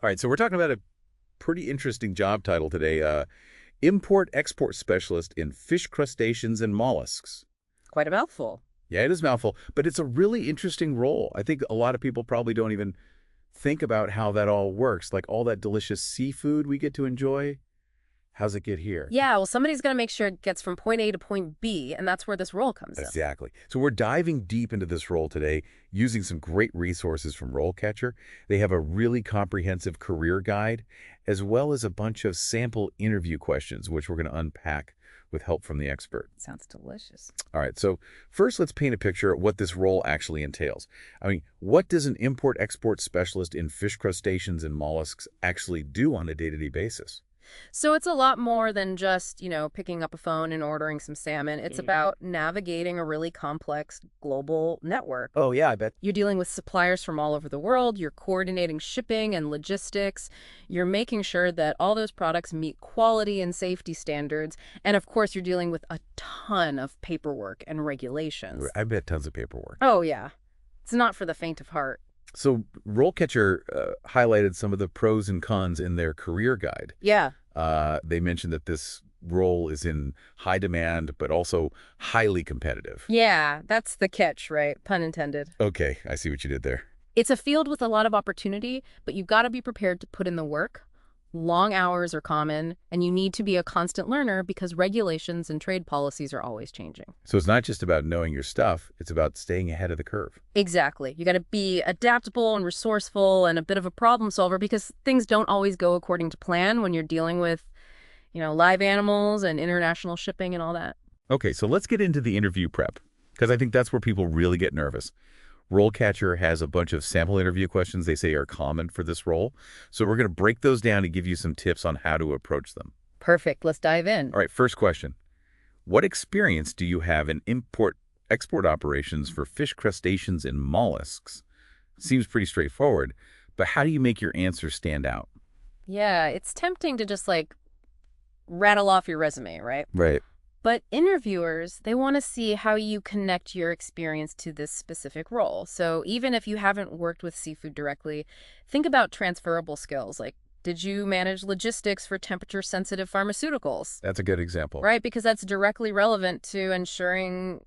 All right, so we're talking about a pretty interesting job title today. Import-export specialist in fish, crustaceans, and mollusks. Quite a mouthful. Yeah, it is a mouthful, but it's a really interesting role. I think a lot of people probably don't even think about how that all works, like all that delicious seafood we get to enjoy. How's it get here? Yeah, well, somebody's going to make sure it gets from point A to point B, and that's where this role comes in. Exactly. So we're diving deep into this role today using some great resources from RoleCatcher. They have a really comprehensive career guide, as well as a bunch of sample interview questions, which we're going to unpack with help from the expert. Sounds delicious. All right, so first let's paint a picture of what this role actually entails. I mean, what does an import-export specialist in fish, crustaceans, and mollusks actually do on a day-to-day basis? So it's a lot more than just, picking up a phone and ordering some salmon. It's about navigating a really complex global network. Oh, yeah, I bet. You're dealing with suppliers from all over the world. You're coordinating shipping and logistics. You're making sure that all those products meet quality and safety standards. And of course, you're dealing with a ton of paperwork and regulations. I bet tons of paperwork. Oh, yeah. It's not for the faint of heart. So RoleCatcher highlighted some of the pros and cons in their career guide. Yeah. They mentioned that this role is in high demand, but also highly competitive. Yeah, that's the catch, right? Pun intended. Okay, I see what you did there. It's a field with a lot of opportunity, but you've got to be prepared to put in the work. Long hours are common, and you need to be a constant learner because regulations and trade policies are always changing. So it's not just about knowing your stuff, it's about staying ahead of the curve. Exactly. You got to be adaptable and resourceful and a bit of a problem solver because things don't always go according to plan when you're dealing with, live animals and international shipping and all that. Okay, so let's get into the interview prep, because I think that's where people really get nervous. RoleCatcher has a bunch of sample interview questions they say are common for this role. So we're going to break those down and give you some tips on how to approach them. Perfect. Let's dive in. All right, first question. What experience do you have in import-export operations for fish, crustaceans, and mollusks? Seems pretty straightforward, but how do you make your answer stand out? Yeah, it's tempting to just rattle off your resume, right? Right. But interviewers, they want to see how you connect your experience to this specific role. So even if you haven't worked with seafood directly, think about transferable skills. Like, did you manage logistics for temperature-sensitive pharmaceuticals? That's a good example. Right, because that's directly relevant to ensuring,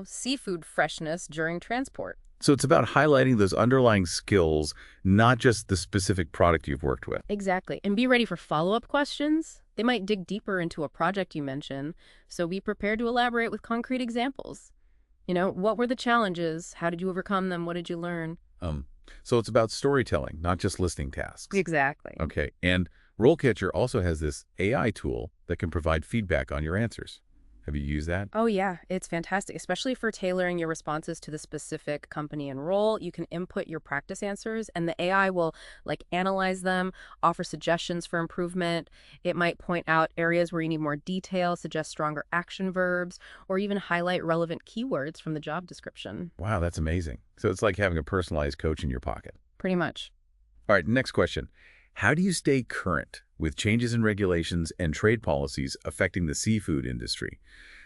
seafood freshness during transport. So it's about highlighting those underlying skills, not just the specific product you've worked with. Exactly. And be ready for follow-up questions. They might dig deeper into a project you mention, so be prepared to elaborate with concrete examples. What were the challenges? How did you overcome them? What did you learn? So it's about storytelling, not just listing tasks. Exactly. Okay, and RoleCatcher also has this AI tool that can provide feedback on your answers. Have you used that? Oh, yeah. It's fantastic, especially for tailoring your responses to the specific company and role. You can input your practice answers, and the AI will, analyze them, offer suggestions for improvement. It might point out areas where you need more detail, suggest stronger action verbs, or even highlight relevant keywords from the job description. Wow, that's amazing. So it's like having a personalized coach in your pocket. Pretty much. All right, next question. How do you stay current with changes in regulations and trade policies affecting the seafood industry?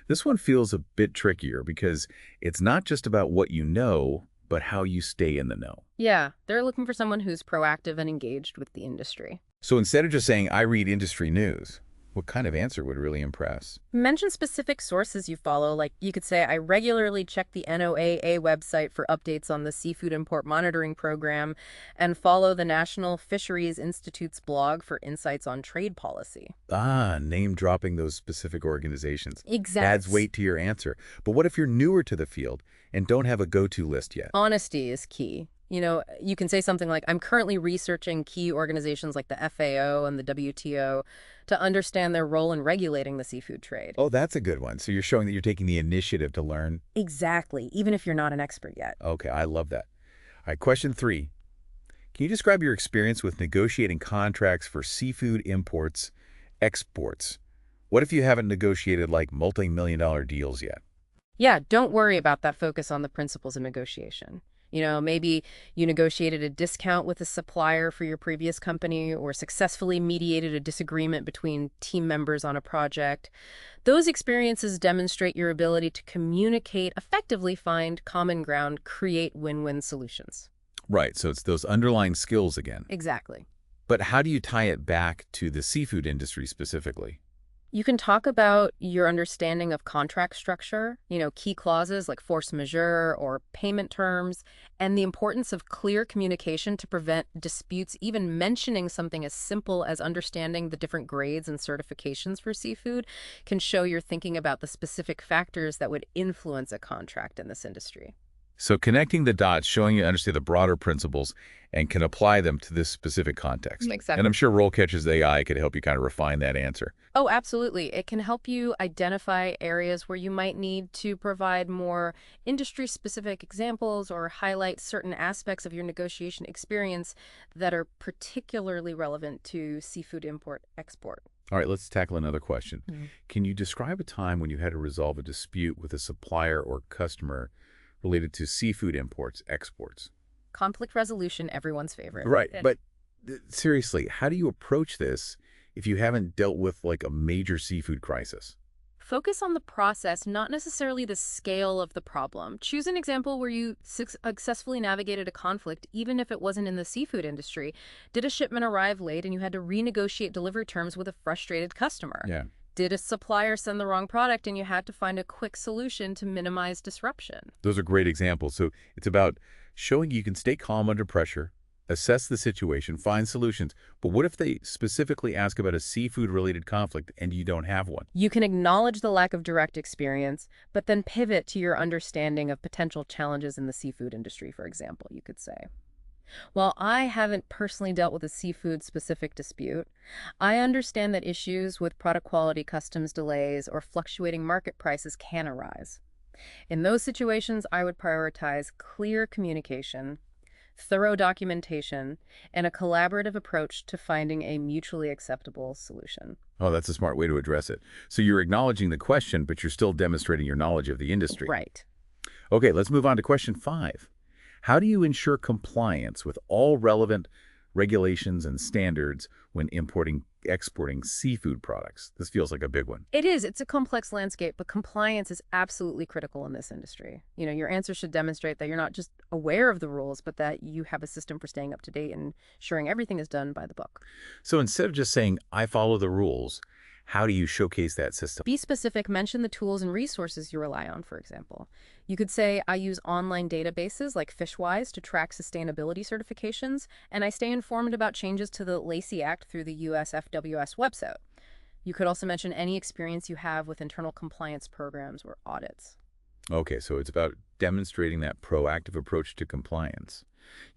This one feels a bit trickier because it's not just about what you know, but how you stay in the know. Yeah, they're looking for someone who's proactive and engaged with the industry. So instead of just saying, I read industry news, what kind of answer would really impress? Mention specific sources you follow. Like you could say, I regularly check the NOAA website for updates on the Seafood Import Monitoring Program and follow the National Fisheries Institute's blog for insights on trade policy. Name dropping those specific organizations. Exactly. Adds weight to your answer. But what if you're newer to the field and don't have a go-to list yet? Honesty is key. You can say something like, I'm currently researching key organizations like the FAO and the WTO to understand their role in regulating the seafood trade. Oh, that's a good one. So you're showing that you're taking the initiative to learn. Exactly, even if you're not an expert yet. Okay, I love that. All right, question 3. Can you describe your experience with negotiating contracts for seafood imports, exports? What if you haven't negotiated multi-million-dollar deals yet? Yeah, don't worry about that focus on the principles of negotiation. Maybe you negotiated a discount with a supplier for your previous company or successfully mediated a disagreement between team members on a project. Those experiences demonstrate your ability to communicate effectively, find common ground, create win-win solutions. Right, so it's those underlying skills again. Exactly. But how do you tie it back to the seafood industry specifically? You can talk about your understanding of contract structure, key clauses like force majeure or payment terms, and the importance of clear communication to prevent disputes. Even mentioning something as simple as understanding the different grades and certifications for seafood can show you're thinking about the specific factors that would influence a contract in this industry. So connecting the dots, showing you understand the broader principles and can apply them to this specific context. Exactly. And I'm sure RoleCatcher's AI could help you kind of refine that answer. Oh, absolutely. It can help you identify areas where you might need to provide more industry-specific examples or highlight certain aspects of your negotiation experience that are particularly relevant to seafood import-export. All right, let's tackle another question. Mhm. Can you describe a time when you had to resolve a dispute with a supplier or customer related to seafood imports, exports? Conflict resolution, everyone's favorite. Right, Yeah. but seriously, how do you approach this if you haven't dealt with like a major seafood crisis? Focus on the process, not necessarily the scale of the problem. Choose an example where you successfully navigated a conflict, even if it wasn't in the seafood industry. Did a shipment arrive late and you had to renegotiate delivery terms with a frustrated customer? Yeah. Did a supplier send the wrong product and you had to find a quick solution to minimize disruption? Those are great examples. So it's about showing you can stay calm under pressure, assess the situation, find solutions. But what if they specifically ask about a seafood-related conflict and you don't have one? You can acknowledge the lack of direct experience, but then pivot to your understanding of potential challenges in the seafood industry, for example, you could say. While I haven't personally dealt with a seafood-specific dispute, I understand that issues with product quality, customs delays, or fluctuating market prices can arise. In those situations, I would prioritize clear communication, thorough documentation, and a collaborative approach to finding a mutually acceptable solution. Oh, that's a smart way to address it. So you're acknowledging the question, but you're still demonstrating your knowledge of the industry. Right. Okay, let's move on to question 5. How do you ensure compliance with all relevant regulations and standards when importing, exporting seafood products? This feels like a big one. It is. It's a complex landscape, but compliance is absolutely critical in this industry. Your answer should demonstrate that you're not just aware of the rules, but that you have a system for staying up to date and ensuring everything is done by the book. So instead of just saying, I follow the rules, how do you showcase that system? Be specific. Mention the tools and resources you rely on, for example. You could say, I use online databases like Fishwise to track sustainability certifications, and I stay informed about changes to the Lacey Act through the USFWS website. You could also mention any experience you have with internal compliance programs or audits. Okay, so it's about demonstrating that proactive approach to compliance.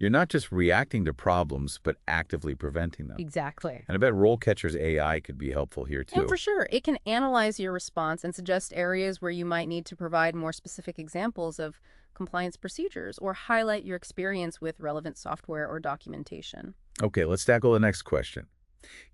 You're not just reacting to problems, but actively preventing them. Exactly. And I bet RoleCatcher's AI could be helpful here, too. And for sure, it can analyze your response and suggest areas where you might need to provide more specific examples of compliance procedures or highlight your experience with relevant software or documentation. Okay, let's tackle the next question.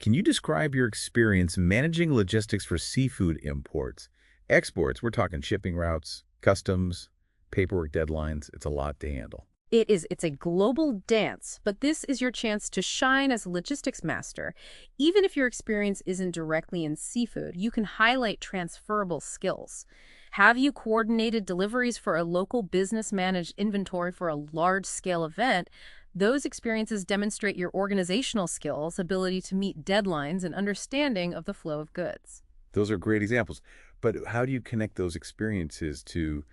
Can you describe your experience managing logistics for seafood imports? Exports, we're talking shipping routes, customs, paperwork deadlines. It's a lot to handle. It is. It's a global dance, but this is your chance to shine as a logistics master. Even if your experience isn't directly in seafood, you can highlight transferable skills. Have you coordinated deliveries for a local business-managed inventory for a large-scale event? Those experiences demonstrate your organizational skills, ability to meet deadlines, and understanding of the flow of goods. Those are great examples. But how do you connect those experiences to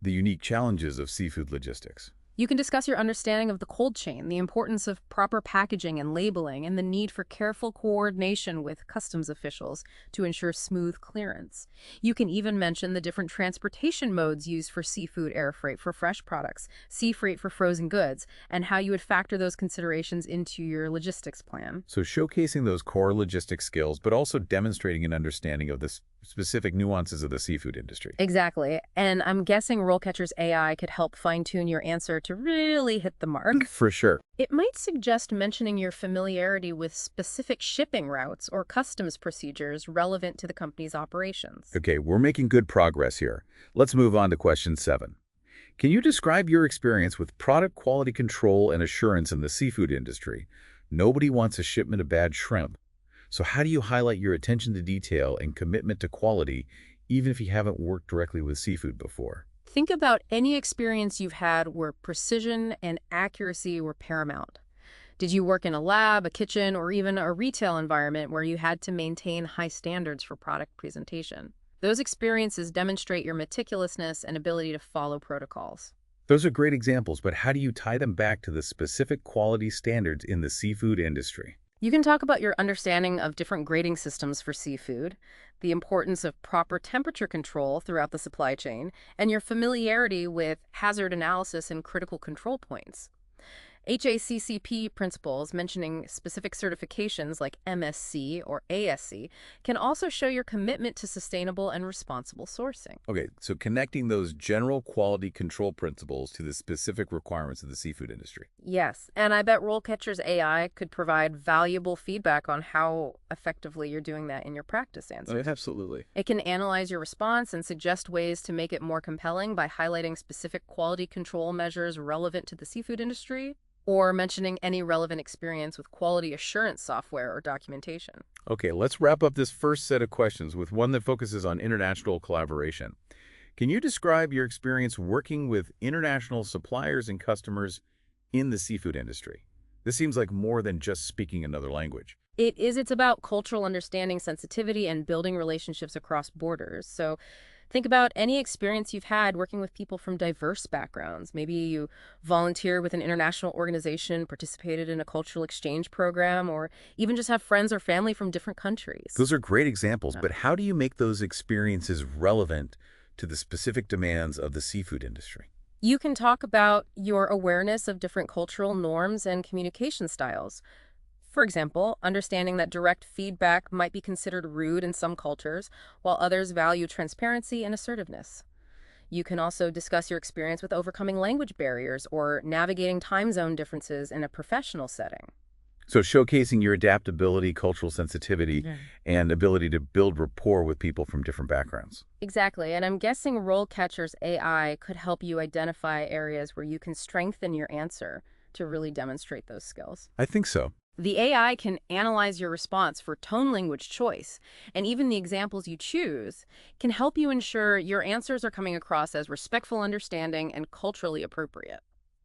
the unique challenges of seafood logistics? You can discuss your understanding of the cold chain, the importance of proper packaging and labeling, and the need for careful coordination with customs officials to ensure smooth clearance. You can even mention the different transportation modes used for seafood: air freight for fresh products, sea freight for frozen goods, and how you would factor those considerations into your logistics plan. So showcasing those core logistics skills, but also demonstrating an understanding of the specific nuances of the seafood industry. Exactly. And I'm guessing RoleCatcher's AI could help fine-tune your answer to really hit the mark. For sure. It might suggest mentioning your familiarity with specific shipping routes or customs procedures relevant to the company's operations. Okay, we're making good progress here. Let's move on to question 7. Can you describe your experience with product quality control and assurance in the seafood industry? Nobody wants a shipment of bad shrimp. So how do you highlight your attention to detail and commitment to quality, even if you haven't worked directly with seafood before? Think about any experience you've had where precision and accuracy were paramount. Did you work in a lab, a kitchen, or even a retail environment where you had to maintain high standards for product presentation? Those experiences demonstrate your meticulousness and ability to follow protocols. Those are great examples, but how do you tie them back to the specific quality standards in the seafood industry? You can talk about your understanding of different grading systems for seafood, the importance of proper temperature control throughout the supply chain, and your familiarity with hazard analysis and critical control points. HACCP principles mentioning specific certifications like MSC or ASC can also show your commitment to sustainable and responsible sourcing. Okay, so connecting those general quality control principles to the specific requirements of the seafood industry. Yes, and I bet RoleCatcher's AI could provide valuable feedback on how effectively you're doing that in your practice answers. Absolutely. It can analyze your response and suggest ways to make it more compelling by highlighting specific quality control measures relevant to the seafood industry, or mentioning any relevant experience with quality assurance software or documentation. Okay, let's wrap up this first set of questions with one that focuses on international collaboration. Can you describe your experience working with international suppliers and customers in the seafood industry? This seems like more than just speaking another language. It's about cultural understanding, sensitivity, and building relationships across borders. So think about any experience you've had working with people from diverse backgrounds. Maybe you volunteer with an international organization, participated in a cultural exchange program, or even just have friends or family from different countries. Those are great examples, Yeah. but how do you make those experiences relevant to the specific demands of the seafood industry? You can talk about your awareness of different cultural norms and communication styles. For example, understanding that direct feedback might be considered rude in some cultures, while others value transparency and assertiveness. You can also discuss your experience with overcoming language barriers or navigating time zone differences in a professional setting. So showcasing your adaptability, cultural sensitivity, Yeah. and ability to build rapport with people from different backgrounds. Exactly, and I'm guessing RoleCatcher's AI could help you identify areas where you can strengthen your answer to really demonstrate those skills. I think so. The AI can analyze your response for tone language choice, and even the examples you choose can help you ensure your answers are coming across as respectful, understanding, and culturally appropriate.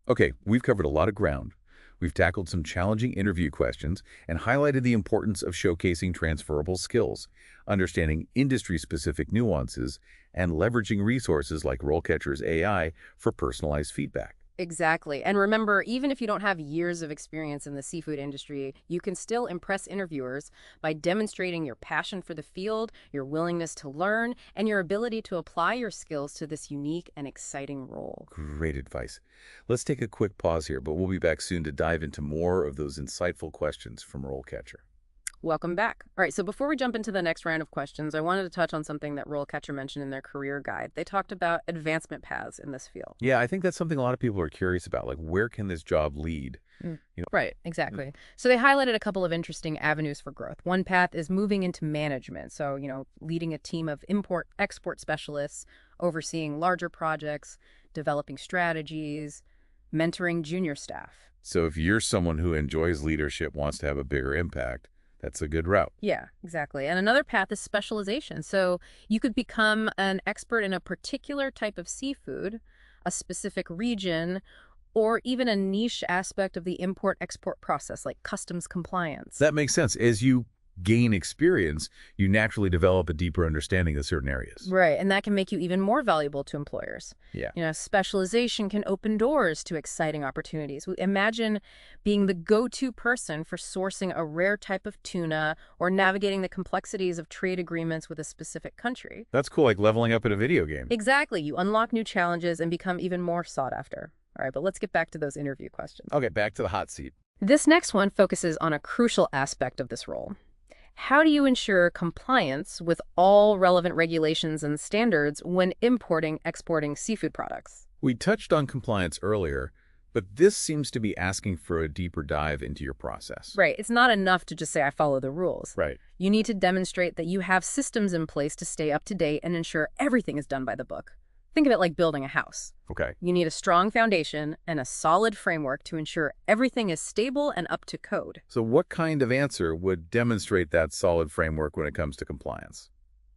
Okay, we've covered a lot of ground. We've tackled some challenging interview questions and highlighted the importance of showcasing transferable skills, understanding industry-specific nuances, and leveraging resources like RoleCatcher's AI for personalized feedback. Exactly. And remember, even if you don't have years of experience in the seafood industry, you can still impress interviewers by demonstrating your passion for the field, your willingness to learn, and your ability to apply your skills to this unique and exciting role. Great advice. Let's take a quick pause here, but we'll be back soon to dive into more of those insightful questions from RoleCatcher. Welcome back. All right, so before we jump into the next round of questions, I wanted to touch on something that RoleCatcher mentioned in their career guide. They talked about advancement paths in this field. Yeah, I think that's something a lot of people are curious about, like where can this job lead? Right, exactly. So they highlighted a couple of interesting avenues for growth. One path is moving into management. So, leading a team of import-export specialists, overseeing larger projects, developing strategies, mentoring junior staff. So if you're someone who enjoys leadership, wants to have a bigger impact, that's a good route. Yeah, exactly. And another path is specialization. So you could become an expert in a particular type of seafood, a specific region, or even a niche aspect of the import-export process, like customs compliance. That makes sense. As you gain experience, you naturally develop a deeper understanding of certain areas. Right, and that can make you even more valuable to employers. Yeah. Specialization can open doors to exciting opportunities. Imagine being the go-to person for sourcing a rare type of tuna or navigating the complexities of trade agreements with a specific country. That's cool, like leveling up in a video game. Exactly. You unlock new challenges and become even more sought after. All right, but let's get back to those interview questions. Okay, back to the hot seat. This next one focuses on a crucial aspect of this role. How do you ensure compliance with all relevant regulations and standards when importing, exporting seafood products? We touched on compliance earlier, but this seems to be asking for a deeper dive into your process. Right. It's not enough to just say, I follow the rules. Right. You need to demonstrate that you have systems in place to stay up to date and ensure everything is done by the book. Think of it like building a house. Okay. You need a strong foundation and a solid framework to ensure everything is stable and up to code. So what kind of answer would demonstrate that solid framework when it comes to compliance?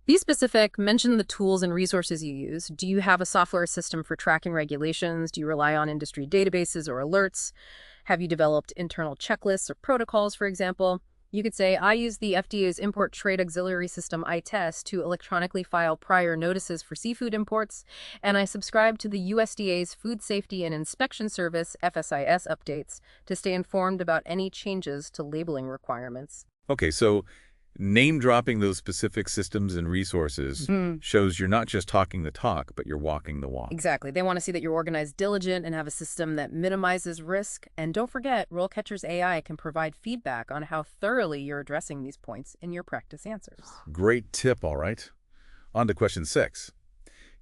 Be specific, mention the tools and resources you use. Do you have a software system for tracking regulations? Do you rely on industry databases or alerts? Have you developed internal checklists or protocols, for example? You could say, I use the FDA's Import Trade Auxiliary System ITEST to electronically file prior notices for seafood imports, and I subscribe to the USDA's Food Safety and Inspection Service FSIS updates to stay informed about any changes to labeling requirements. Okay, so name-dropping those specific systems and resources shows you're not just talking the talk, but you're walking the walk. Exactly. They want to see that you're organized, diligent, and have a system that minimizes risk. And don't forget, RoleCatcher's AI can provide feedback on how thoroughly you're addressing these points in your practice answers. Great tip, all right. On to question 6.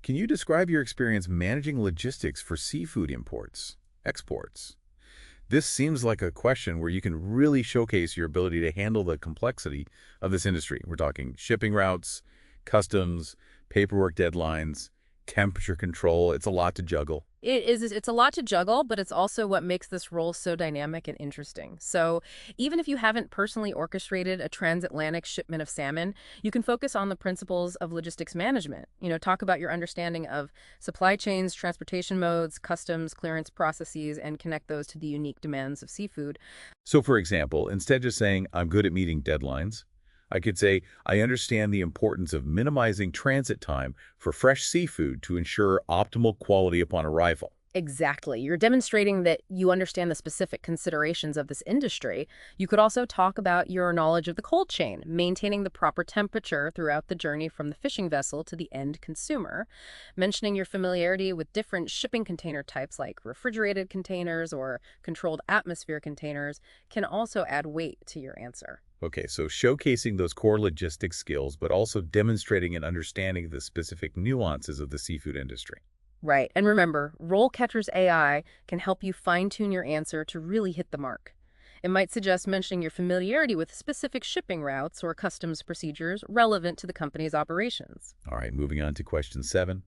Can you describe your experience managing logistics for seafood imports, exports? This seems like a question where you can really showcase your ability to handle the complexity of this industry. We're talking shipping routes, customs, paperwork deadlines, temperature control. It's a lot to juggle. It's a lot to juggle, but it's also what makes this role so dynamic and interesting. So even if you haven't personally orchestrated a transatlantic shipment of salmon, you can focus on the principles of logistics management. Talk about your understanding of supply chains, transportation modes, customs, clearance processes, and connect those to the unique demands of seafood. So for example, instead of just saying, I'm good at meeting deadlines, I could say, I understand the importance of minimizing transit time for fresh seafood to ensure optimal quality upon arrival. Exactly. You're demonstrating that you understand the specific considerations of this industry. You could also talk about your knowledge of the cold chain, maintaining the proper temperature throughout the journey from the fishing vessel to the end consumer, mentioning your familiarity with different shipping container types like refrigerated containers or controlled atmosphere containers can also add weight to your answer. Okay, so showcasing those core logistics skills, but also demonstrating an understanding of the specific nuances of the seafood industry. Right. And remember, RoleCatcher's AI can help you fine-tune your answer to really hit the mark. It might suggest mentioning your familiarity with specific shipping routes or customs procedures relevant to the company's operations. All right, moving on to question 7.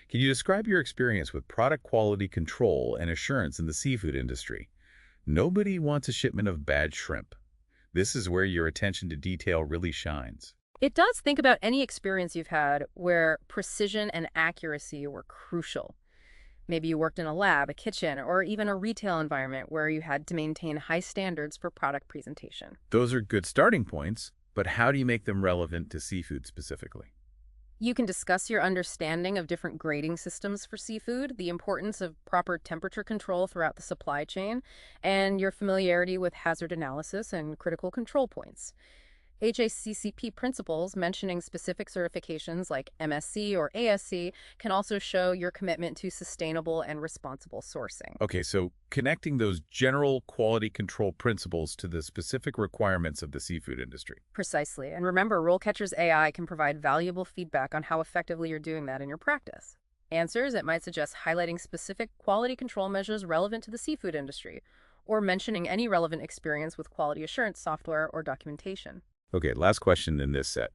Can you describe your experience with product quality control and assurance in the seafood industry? Nobody wants a shipment of bad shrimp. This is where your attention to detail really shines. It does think about any experience you've had where precision and accuracy were crucial. Maybe you worked in a lab, a kitchen, or even a retail environment where you had to maintain high standards for product presentation. Those are good starting points, but how do you make them relevant to seafood specifically? You can discuss your understanding of different grading systems for seafood, the importance of proper temperature control throughout the supply chain, and your familiarity with hazard analysis and critical control points. HACCP principles mentioning specific certifications like MSC or ASC can also show your commitment to sustainable and responsible sourcing. Okay, so connecting those general quality control principles to the specific requirements of the seafood industry. Precisely. And remember, RoleCatcher's AI can provide valuable feedback on how effectively you're doing that in your practice. Answers, it might suggest highlighting specific quality control measures relevant to the seafood industry, or mentioning any relevant experience with quality assurance software or documentation. Okay, last question in this set.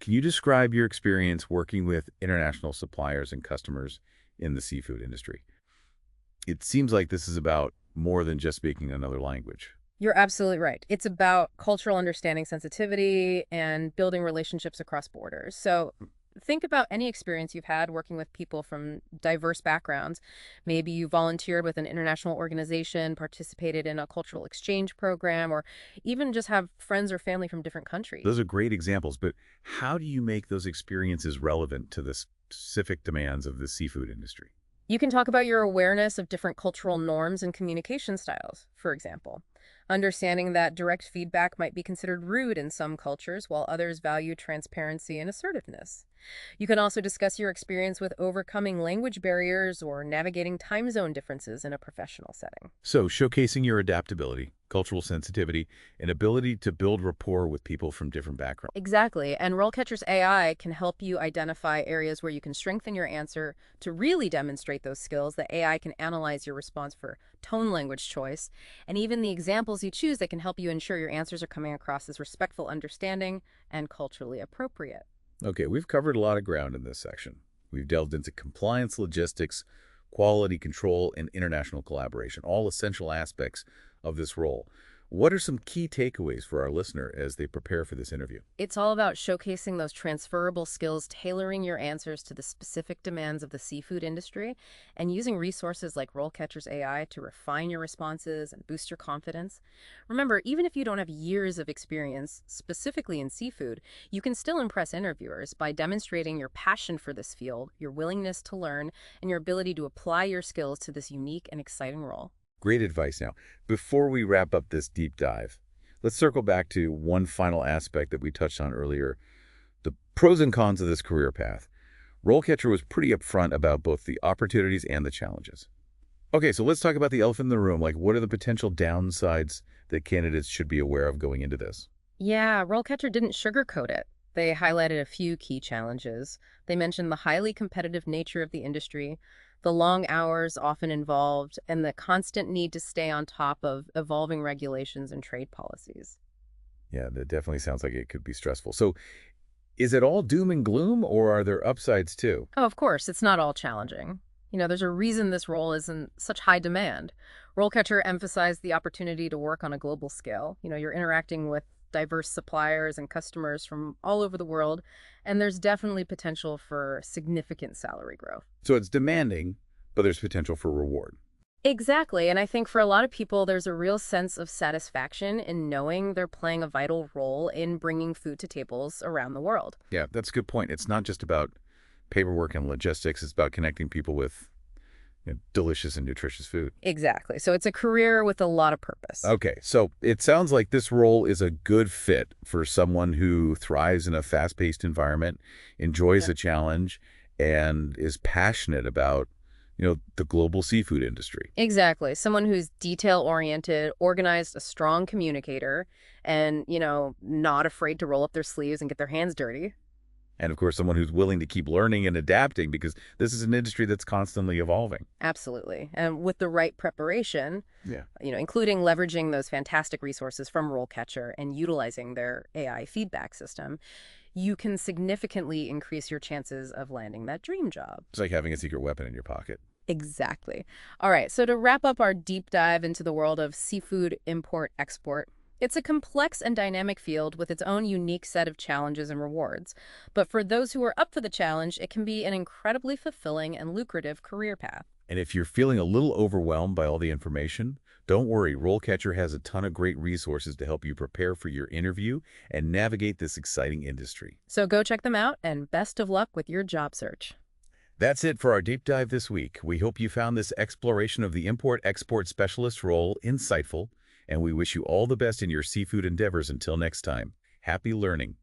Can you describe your experience working with international suppliers and customers in the seafood industry? It seems like this is about more than just speaking another language. You're absolutely right. It's about cultural understanding, sensitivity, and building relationships across borders. So think about any experience you've had working with people from diverse backgrounds. Maybe you volunteered with an international organization, participated in a cultural exchange program, or even just have friends or family from different countries. Those are great examples, but how do you make those experiences relevant to the specific demands of the seafood industry? You can talk about your awareness of different cultural norms and communication styles, for example. Understanding that direct feedback might be considered rude in some cultures, while others value transparency and assertiveness. You can also discuss your experience with overcoming language barriers or navigating time zone differences in a professional setting. So, showcasing your adaptability, cultural sensitivity, and ability to build rapport with people from different backgrounds. Exactly, and RoleCatcher's AI can help you identify areas where you can strengthen your answer to really demonstrate those skills. The AI can analyze your response for tone, language choice, and even the examples you choose that can help you ensure your answers are coming across as respectful, understanding, and culturally appropriate. Okay, we've covered a lot of ground in this section. We've delved into compliance logistics, quality control, and international collaboration, all essential aspects of this role. what are some key takeaways for our listener as they prepare for this interview? It's all about showcasing those transferable skills, tailoring your answers to the specific demands of the seafood industry, and using resources like RoleCatcher's AI to refine your responses and boost your confidence. Remember, even if you don't have years of experience specifically in seafood, you can still impress interviewers by demonstrating your passion for this field, your willingness to learn, and your ability to apply your skills to this unique and exciting role. Great advice. Now, before we wrap up this deep dive, let's circle back to one final aspect that we touched on earlier, the pros and cons of this career path. RoleCatcher was pretty upfront about both the opportunities and the challenges. Okay, so let's talk about the elephant in the room. Like, what are the potential downsides that candidates should be aware of going into this? Yeah, RoleCatcher didn't sugarcoat it. They highlighted a few key challenges. They mentioned the highly competitive nature of the industry, the long hours often involved, and the constant need to stay on top of evolving regulations and trade policies. Yeah, that definitely sounds like it could be stressful. So is it all doom and gloom, or are there upsides too? Oh, of course, it's not all challenging. There's a reason this role is in such high demand. RoleCatcher emphasized the opportunity to work on a global scale. You're interacting with diverse suppliers and customers from all over the world, and there's definitely potential for significant salary growth. So it's demanding, but there's potential for reward. Exactly, and I think for a lot of people, there's a real sense of satisfaction in knowing they're playing a vital role in bringing food to tables around the world. Yeah, that's a good point. It's not just about paperwork and logistics. It's about connecting people with delicious and nutritious food. Exactly, so it's a career with a lot of purpose. Okay, so it sounds like this role is a good fit for someone who thrives in a fast-paced environment, enjoys a challenge, and is passionate about, the global seafood industry. Exactly. Someone who's detail-oriented, organized, a strong communicator, and, not afraid to roll up their sleeves and get their hands dirty. And of course, someone who's willing to keep learning and adapting, because this is an industry that's constantly evolving. Absolutely. And with the right preparation, Yeah. including leveraging those fantastic resources from RoleCatcher and utilizing their AI feedback system, you can significantly increase your chances of landing that dream job. It's like having a secret weapon in your pocket. Exactly. All right, so to wrap up our deep dive into the world of seafood import-export, it's a complex and dynamic field with its own unique set of challenges and rewards. But for those who are up for the challenge, it can be an incredibly fulfilling and lucrative career path. And if you're feeling a little overwhelmed by all the information, don't worry. RoleCatcher has a ton of great resources to help you prepare for your interview and navigate this exciting industry. So go check them out, and best of luck with your job search. That's it for our deep dive this week. We hope you found this exploration of the import-export specialist role insightful, and we wish you all the best in your seafood endeavors. Until next time, happy learning.